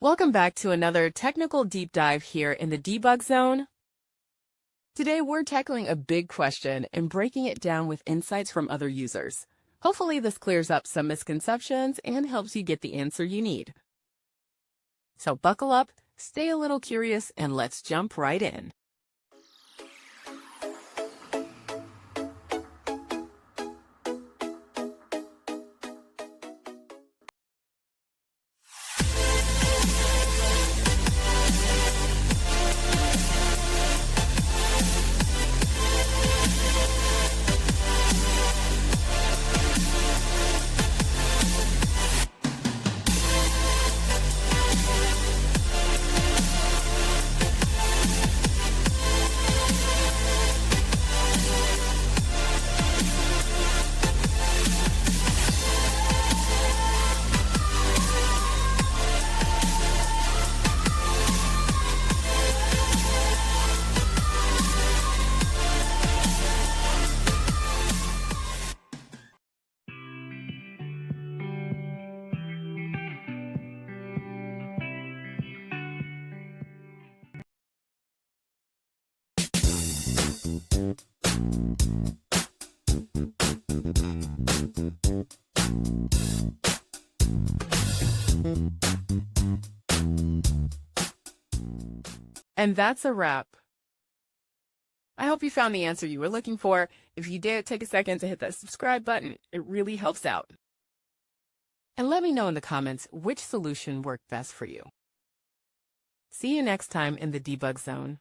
Welcome back to another technical deep dive here in the debug zone. Today we're tackling a big question and breaking it down with insights from other users. Hopefully this clears up some misconceptions and helps you get the answer you need. So buckle up, stay a little curious, and let's jump right in. And that's a wrap. I hope you found the answer you were looking for. If you did, take a second to hit that subscribe button. It really helps out. And let me know in the comments which solution worked best for you. See you next time in the debug zone.